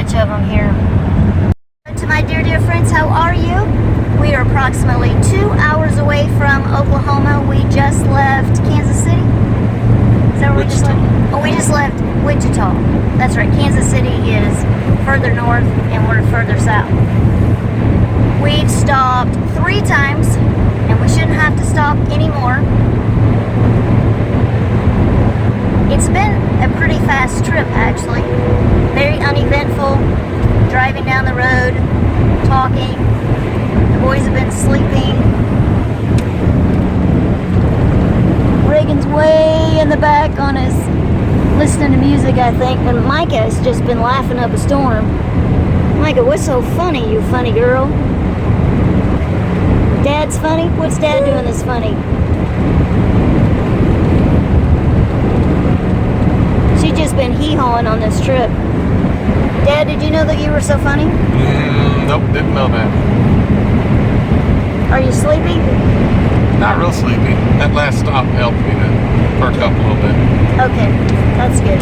bunch of them here. To my dear, dear friends, how are you? We are approximately 2 hours away from Oklahoma. We just left Kansas City. Is that where we just left? Oh, we just left Wichita. That's right. Kansas City is further north and we're further south. We've stopped 3 times and we shouldn't have to stop anymore. It's been a pretty fast trip, actually. Very uneventful. Driving down the road, talking. The boys have been sleeping. Reagan's way in the back on his listening to music, I think, and Myka has just been laughing up a storm. Myka, what's so funny, you funny girl? Dad's funny? What's Dad doing that's funny? She's just been hee-hawing on this trip. Dad, did you know that you were so funny? Nope, didn't know that. Are you sleepy? Not real sleepy. That last stop helped me to perk up a little bit. Okay, that's good.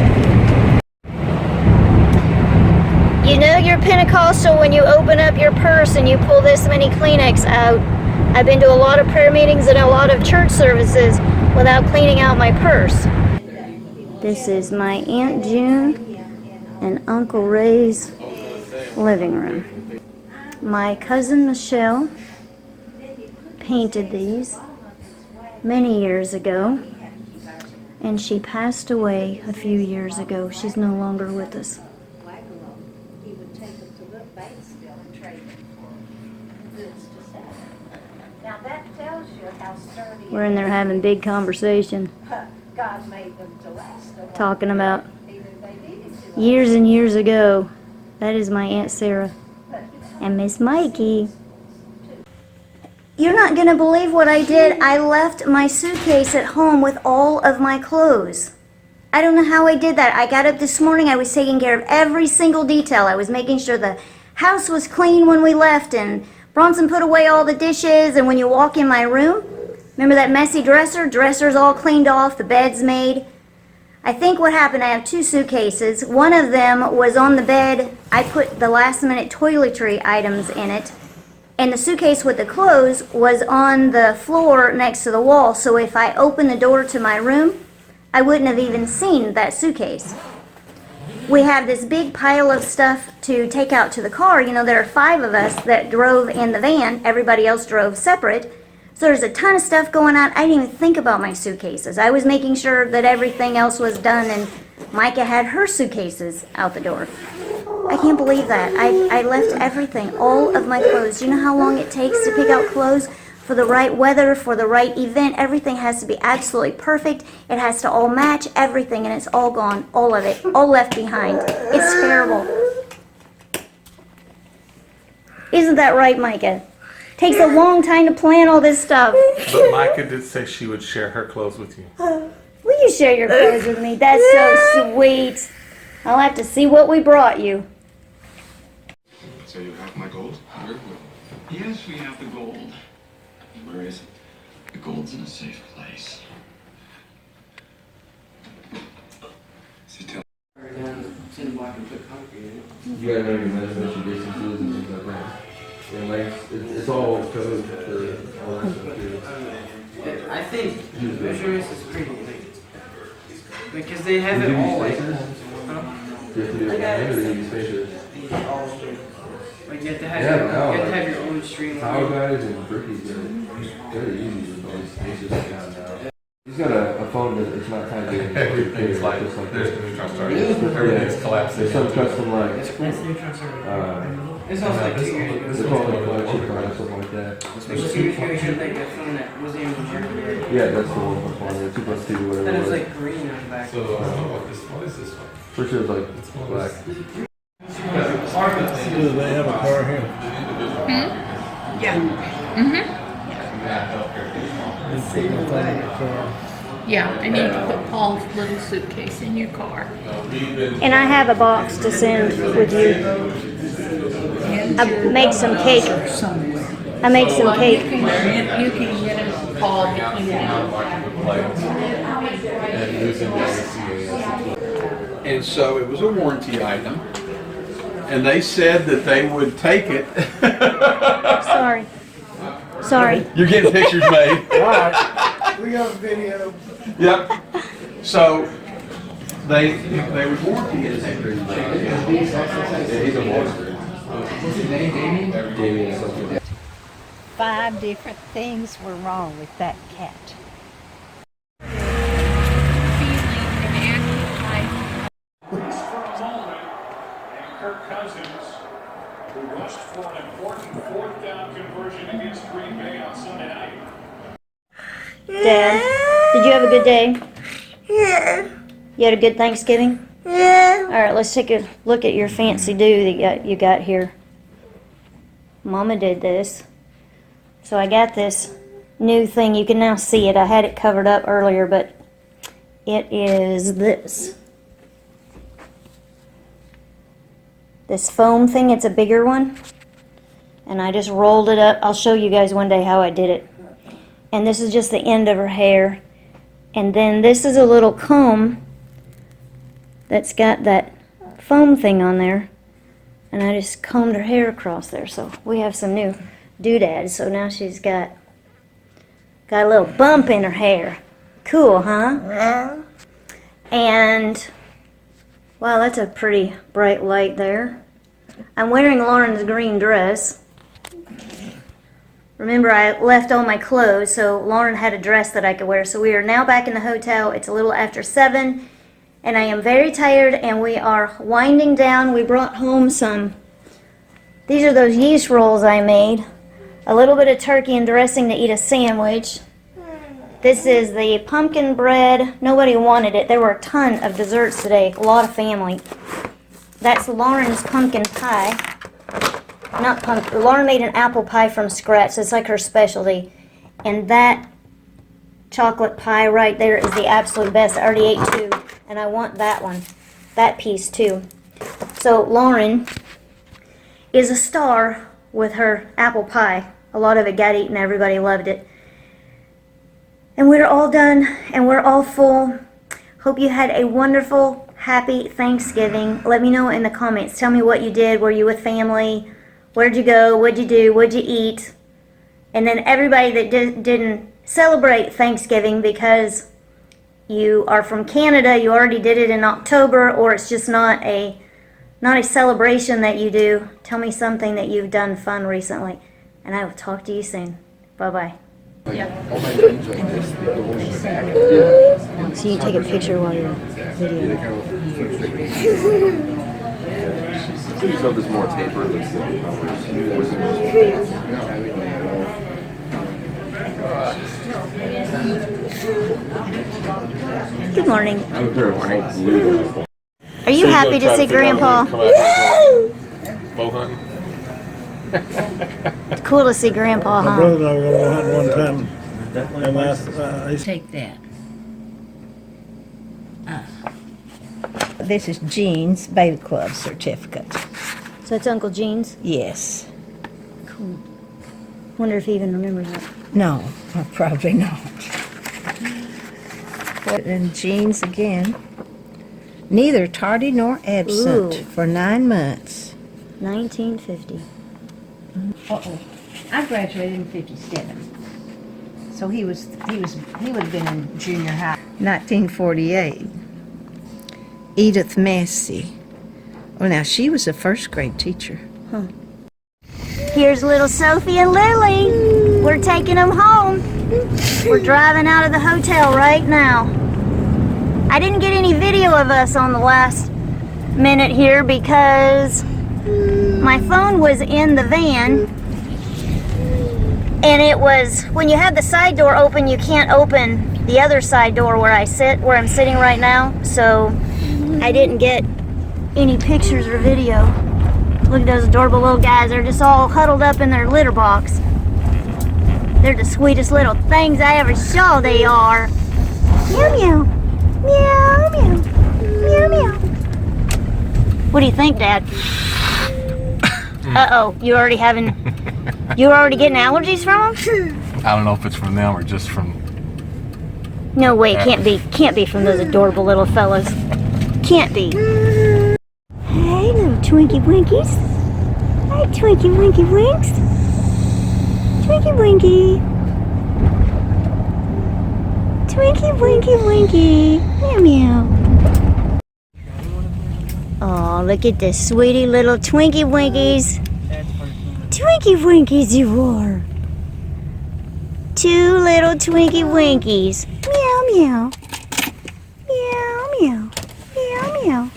You know you're Pentecostal when you open up your purse and you pull this many Kleenex out. I've been to a lot of prayer meetings and a lot of church services without cleaning out my purse. This is my Aunt June and Uncle Ray's living room. My cousin Michelle painted these many years ago, and she passed away a few years ago. She's no longer with us. We're in there having big conversation, talking about years and years ago. That is my Aunt Sarah and Miss Mikey. You're not gonna believe what I did. I left my suitcase at home with all of my clothes. I don't know how I did that. I got up this morning, I was taking care of every single detail. I was making sure the house was clean when we left, and Bronson put away all the dishes, and when you walk in my room, remember that messy dresser? Dresser's all cleaned off, the bed's made. I think what happened, I have 2 suitcases. One of them was on the bed. I put the last minute toiletry items in it. And the suitcase with the clothes was on the floor next to the wall. So if I opened the door to my room, I wouldn't have even seen that suitcase. We have this big pile of stuff to take out to the car. You know, there are 5 of us that drove in the van. Everybody else drove separate. So there's a ton of stuff going on. I didn't even think about my suitcases. I was making sure that everything else was done, and Myka had her suitcases out the door. I can't believe that. I left everything, all of my clothes. You know how long it takes to pick out clothes for the right weather, for the right event? Everything has to be absolutely perfect. It has to all match everything, and it's all gone, all of it, all left behind. It's terrible. Isn't that right, Myka? Takes a long time to plan all this stuff. But Myka did say she would share her clothes with you. Will you share your clothes with me? That's so sweet. I'll have to see what we brought you. So you have my gold? Yes, we have the gold. Where is it? The gold's in a safe place. You gotta know your measurements, your distances, and things like that. And like, it's all code for all that stuff too. I think measurements is pretty late. Because they have it all like. Do you have to do it by hand, or do you use spacers? Like you have to have your own stream. Power guys and brickies, they're easy with all these spacers down now. He's got a phone that it's not tied to Everything's like, just like there's this. the neutron star. Everything's collapsing. There's some custom like, It's also like 2 years ago. it's called like flagship card or something like that. Like 2 years ago, you had like a phone that wasn't even German. Yeah, that's the 1+1, 2+2, whatever. Then it was it like green on the back. So, what is this one? First it was like black. Do they have a car here? Yeah. Yeah, I need to put Paul's little suitcase in your car. And I have a box to send with you. I make some cake. I make some cake. You can get him Paul to clean it out. And so it was a warranty item. and they said that they would take it. Sorry. Sorry. You're getting pictures made. Alright, we got a video. Yep. So they would warranty it. Yeah, he's a monster. What's his name, Damien something. 5 different things were wrong with that cat. Kirk Cousins, who rushed for an important 4th down conversion against Green Bay on Sunday night. Dad, did you have a good day? Yeah. You had a good Thanksgiving? Yeah. All right, let's take a look at your fancy do that you got here. Mama did this. So I got this new thing. You can now see it. I had it covered up earlier, but it is this. This foam thing, it's a bigger one. And I just rolled it up. I'll show you guys one day how I did it. And this is just the end of her hair. And then this is a little comb that's got that foam thing on there. And I just combed her hair across there. So we have some new doodads. So now she's got a little bump in her hair. Cool, huh? Yeah. And wow, that's a pretty bright light there. I'm wearing Lauren's green dress. Remember, I left all my clothes, so Lauren had a dress that I could wear. So we are now back in the hotel. It's a little after 7, and I am very tired, and we are winding down. We brought home these are those yeast rolls I made. A little bit of turkey and dressing to eat a sandwich. This is the pumpkin bread. Nobody wanted it. There were a ton of desserts today, a lot of family. That's Lauren's pumpkin pie. Not pumpkin. Lauren made an apple pie from scratch. So it's like her specialty. And that chocolate pie right there is the absolute best. I already ate 2, and I want that one, that piece too. So Lauren is a star with her apple pie. A lot of it got eaten. Everybody loved it. And we're all done, and we're all full. Hope you had a wonderful, happy Thanksgiving. Let me know in the comments. Tell me what you did. Were you with family? Where'd you go? What'd you do? What'd you eat? And then everybody that didn't celebrate Thanksgiving because you are from Canada, you already did it in October, or it's just not a celebration that you do. Tell me something that you've done fun recently. And I will talk to you soon. Bye-bye. So you take a picture while you're videoing. So there's more taper. Good morning. I'm very white. Are you happy to see Grandpa? Bow hunting. It's cool to see Grandpa, My huh? brother and I were going to hunt one time, and last, Take that. This is Jean's Baby Club certificate. So it's Uncle Gene's? Yes. Cool. Wonder if he even remembers it. No, probably not. And Jean's again. Neither tardy nor absent Ooh. for 9 months. 1950. Uh-oh. I graduated in 57. So he would have been in junior high. 1948. Edith Massey. Well, now she was a first grade teacher. Huh. Here's little Sophie and Lily. We're taking them home. We're driving out of the hotel right now. I didn't get any video of us on the last minute here because my phone was in the van, and it was, when you have the side door open, you can't open the other side door where I'm sitting right now, so I didn't get any pictures or video. Look at those adorable little guys. They're just all huddled up in their litter box. They're the sweetest little things I ever saw. They are. Meow meow. Meow meow. Meow meow. What do you think, Dad? Uh-oh, you already getting allergies from them? I don't know if it's from them or just from. No way, can't be from those adorable little fellas. Can't be. Hey, little Twinkie Winkies. Hi, Twinkie Winky Winks. Twinkie Winky. Twinkie Winky Winky. Meow meow. Oh, look at the sweetie little Twinkie Winkies. Twinkie Winkies you are. Two little Twinkie Winkies. Meow meow. Meow meow. Meow meow.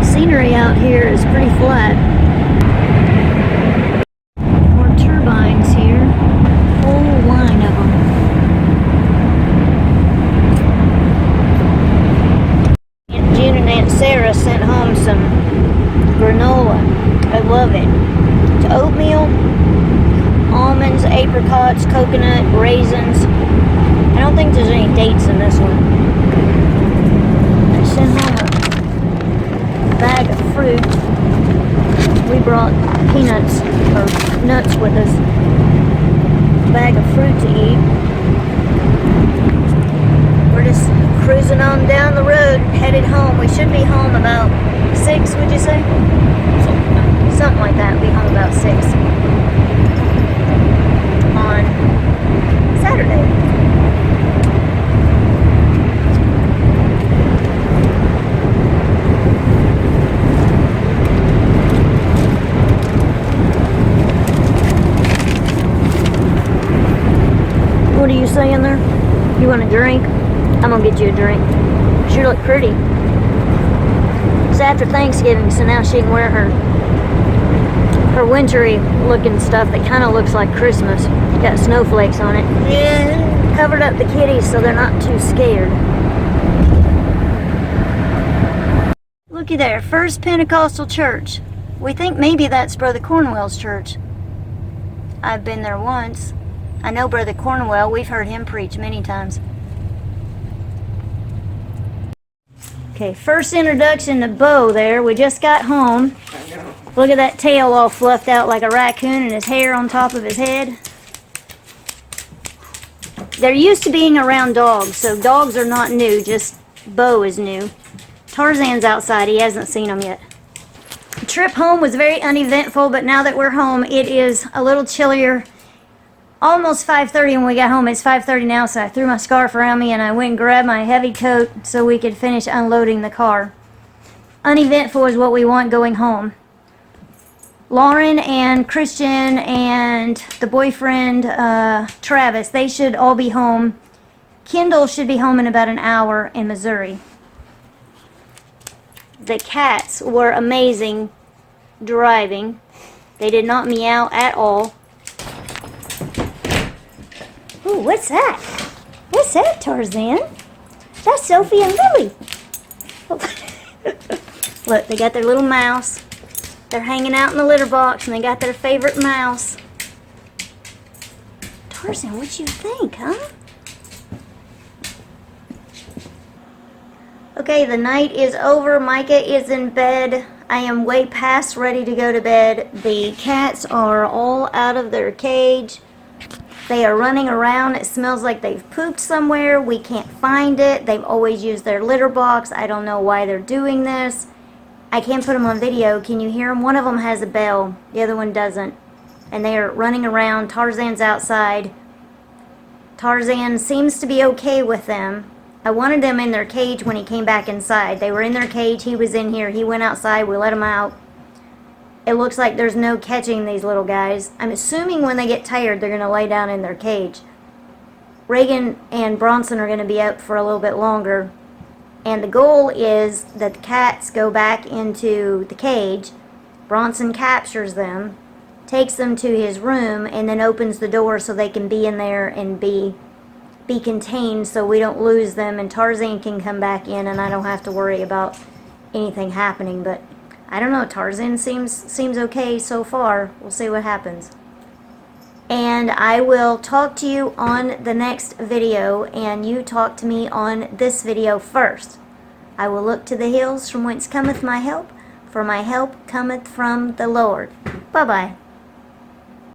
Scenery out here is pretty flat. More turbines here. Whole line of them. Aunt June and Aunt Sarah sent home some granola. I love it. It's oatmeal, almonds, apricots, coconut, raisins. I don't think there's any dates in this one. I sent home a bag of fruit. We brought peanuts or nuts with us. A bag of fruit to eat. We're just cruising on down the road, headed home. We should be home about 6, would you say? Something like that. Be home about 6 on Saturday. What are you saying there? You want a drink? I'm gonna get you a drink. Sure look pretty. It's after Thanksgiving, so now she can wear her wintry looking stuff that kind of looks like Christmas. Got snowflakes on it. Yeah. Covered up the kitties so they're not too scared. Looky there, First Pentecostal Church. We think maybe that's Brother Cornwell's church. I've been there once. I know Brother Cornwell. We've heard him preach many times. Okay, first introduction to Bo there. We just got home. Look at that tail all fluffed out like a raccoon and his hair on top of his head. They're used to being around dogs, so dogs are not new, just Bo is new. Tarzan's outside. He hasn't seen them yet. The trip home was very uneventful, but now that we're home, it is a little chillier. Almost 5:30 when we got home. It's 5:30 now, so I threw my scarf around me and I went and grabbed my heavy coat so we could finish unloading the car. Uneventful is what we want going home. Lauren and Christian and the boyfriend, Travis, they should all be home. Kendall should be home in about an hour in Missouri. The cats were amazing driving. They did not meow at all. Ooh, what's that? What's that, Tarzan? That's Sophie and Lily. Look, they got their little mouse. They're hanging out in the litter box and they got their favorite mouse. Tarzan, what you think, huh? Okay, the night is over. Myka is in bed. I am way past ready to go to bed. The cats are all out of their cage. They are running around. It smells like they've pooped somewhere. We can't find it. They've always used their litter box. I don't know why they're doing this. I can't put them on video. Can you hear them? One of them has a bell. The other one doesn't. And they are running around. Tarzan's outside. Tarzan seems to be okay with them. I wanted them in their cage when he came back inside. They were in their cage. He was in here. He went outside. We let him out. It looks like there's no catching these little guys. I'm assuming when they get tired, they're going to lay down in their cage. Reagan and Bronson are going to be up for a little bit longer. And the goal is that the cats go back into the cage. Bronson captures them, takes them to his room, and then opens the door so they can be in there and be contained so we don't lose them. And Tarzan can come back in and I don't have to worry about anything happening. But I don't know, Tarzan seems okay so far. We'll see what happens. And I will talk to you on the next video, and you talk to me on this video first. I will look to the hills from whence cometh my help, for my help cometh from the Lord. Bye-bye.